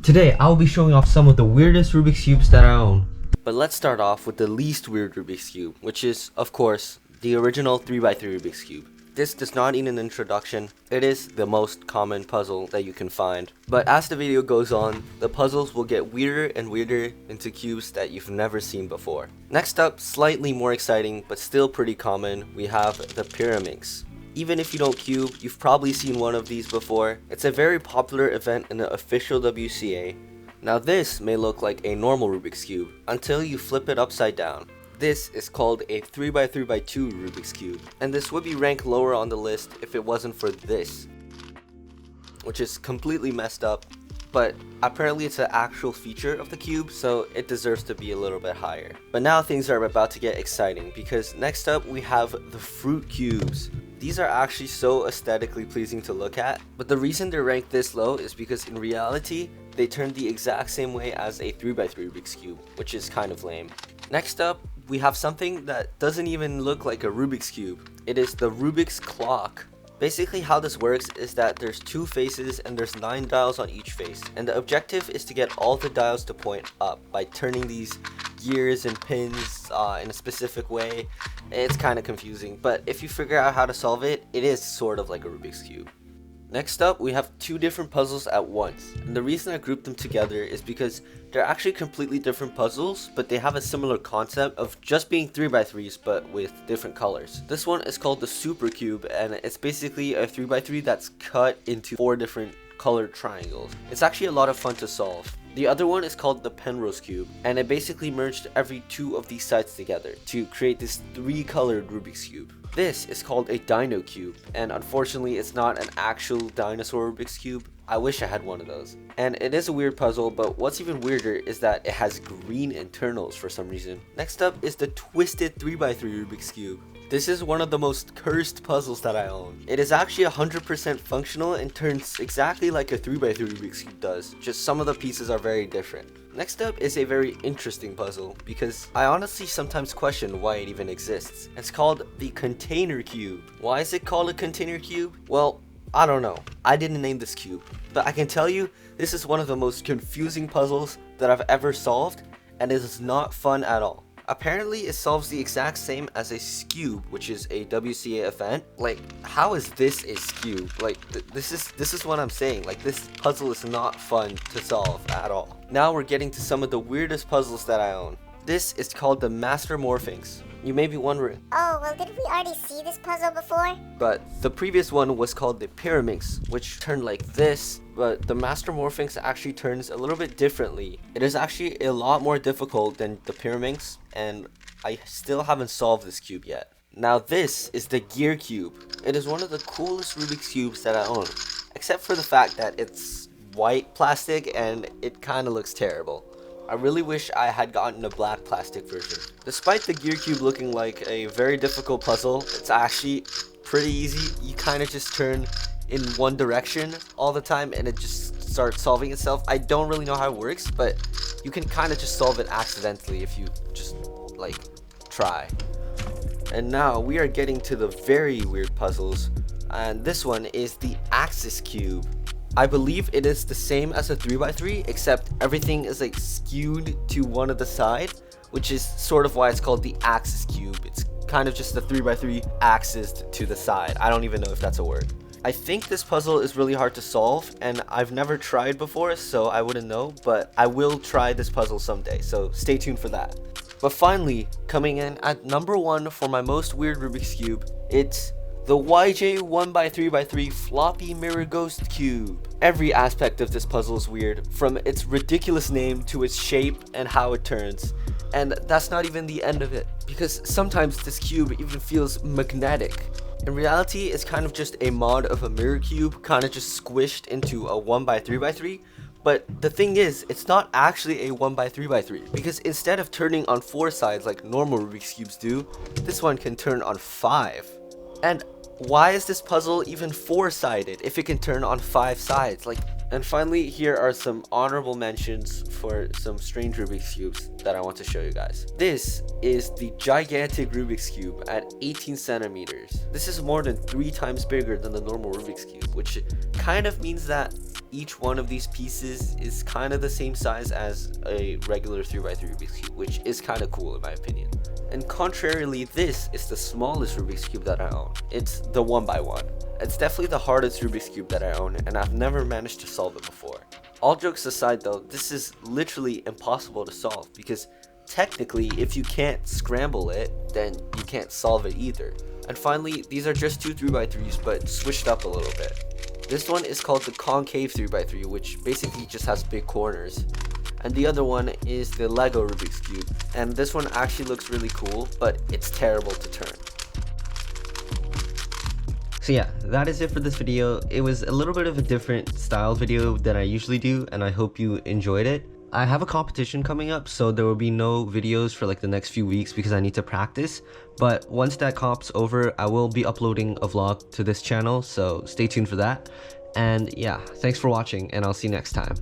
Today, I'll be showing off some of the weirdest Rubik's Cubes that I own. But let's start off with the least weird Rubik's Cube, which is, of course, the original 3x3 Rubik's Cube. This does not need an introduction. It is the most common puzzle that you can find. But as the video goes on, the puzzles will get weirder and weirder into cubes that you've never seen before. Next up, slightly more exciting, but still pretty common, we have the Pyraminx. Even if you don't cube, you've probably seen one of these before. It's a very popular event in the official WCA. Now this may look like a normal Rubik's Cube until you flip it upside down. This is called a 3x3x2 Rubik's Cube, and this would be ranked lower on the list if it wasn't for this, which is completely messed up, but apparently it's an actual feature of the cube, so it deserves to be a little bit higher. But now things are about to get exciting, because next up we have the Fruit Cubes. These are actually so aesthetically pleasing to look at, but the reason they're ranked this low is because in reality, they turn the exact same way as a 3x3 Rubik's Cube, which is kind of lame. Next up, we have something that doesn't even look like a Rubik's Cube. It is the Rubiks Clock. Basically how this works is that there's two faces and there's 9 dials on each face, and the objective is to get all the dials to point up by turning these gears and pins in a specific way. It's kind of confusing, but if you figure out how to solve it, it is sort of like a Rubik's Cube. Next up, we have two different puzzles at once, and the reason I grouped them together is because they're actually completely different puzzles, but they have a similar concept of just being 3x3s but with different colors. This one is called the Super Cube, and it's basically a 3x3 that's cut into 4 different colored triangles. It's actually a lot of fun to solve. The other one is called the Penrose Cube, and it basically merged every 2 of these sides together to create this 3-colored Rubik's Cube. This is called a Dino Cube, and unfortunately it's not an actual dinosaur Rubik's Cube. I wish I had one of those. And it is a weird puzzle, but what's even weirder is that it has green internals for some reason. Next up is the Twisted 3x3 Rubik's Cube. This is one of the most cursed puzzles that I own. It is actually 100% functional and turns exactly like a 3x3 Rubik's Cube does, just some of the pieces are very different. Next up is a very interesting puzzle, because I honestly sometimes question why it even exists. It's called the Container Cube. Why is it called a Container Cube? Well, I don't know. I didn't name this cube, but I can tell you this is one of the most confusing puzzles that I've ever solved, and it is not fun at all. Apparently it solves the exact same as a Scube, which is a WCA event. Like, how is this a Scube? Like, this is what I'm saying. Like, this puzzle is not fun to solve at all. Now we're getting to some of the weirdest puzzles that I own. This is called the Master Morphings. You may be wondering, oh, well, didn't we already see this puzzle before? but the previous one was called the Pyraminx, which turned like this, but the Master Morphings actually turns a little bit differently. It is actually a lot more difficult than the Pyraminx, and I still haven't solved this cube yet. Now this is the Gear Cube. It is one of the coolest Rubik's Cubes that I own, except for the fact that it's white plastic and it kind of looks terrible. I really wish I had gotten a black plastic version. Despite the Gear Cube looking like a very difficult puzzle, it's actually pretty easy. You kind of just turn in one direction all the time and it just starts solving itself. I don't really know how it works, but you can kind of just solve it accidentally if you just like try. And now we are getting to the very weird puzzles, and this one is the Axis Cube. I believe it is the same as a 3x3, except everything is like skewed to one of the side, which is sort of why it's called the Axis Cube. It's kind of just the 3x3 axis to the side. I don't even know if that's a word. I think this puzzle is really hard to solve, and I've never tried before, so I wouldn't know, but I will try this puzzle someday, so stay tuned for that. But finally, coming in at number 1 for my most weird Rubik's Cube, it's the YJ 1x3x3 Floppy Mirror Ghost Cube. Every aspect of this puzzle is weird, from its ridiculous name to its shape and how it turns. And that's not even the end of it, because sometimes this cube even feels magnetic. In reality, it's kind of just a mod of a mirror cube, kind of just squished into a 1x3x3. But the thing is, it's not actually a 1x3x3, because instead of turning on 4 sides like normal Rubik's Cubes do, this one can turn on 5. And why is this puzzle even 4-sided if it can turn on 5 sides? And finally, here are some honorable mentions for some strange Rubik's Cubes that I want to show you guys. This is the gigantic Rubik's Cube at 18 centimeters. This is more than 3 times bigger than the normal Rubik's Cube, which kind of means that each one of these pieces is kind of the same size as a regular 3x3 Rubik's Cube, which is kind of cool in my opinion. And contrarily, this is the smallest Rubik's Cube that I own. It's the 1x1. It's definitely the hardest Rubik's Cube that I own, and I've never managed to solve it before. All jokes aside though, this is literally impossible to solve because technically if you can't scramble it, then you can't solve it either. And finally, these are just two 3x3s but switched up a little bit. This one is called the concave 3x3, which basically just has big corners. And the other one is the Lego Rubik's Cube, and this one actually looks really cool, but it's terrible to turn. So yeah, that is it for this video. It was a little bit of a different style video than I usually do, and I hope you enjoyed it. I have a competition coming up, so there will be no videos for like the next few weeks because I need to practice. But once that comp's over, I will be uploading a vlog to this channel, so stay tuned for that. And yeah, thanks for watching, and I'll see you next time.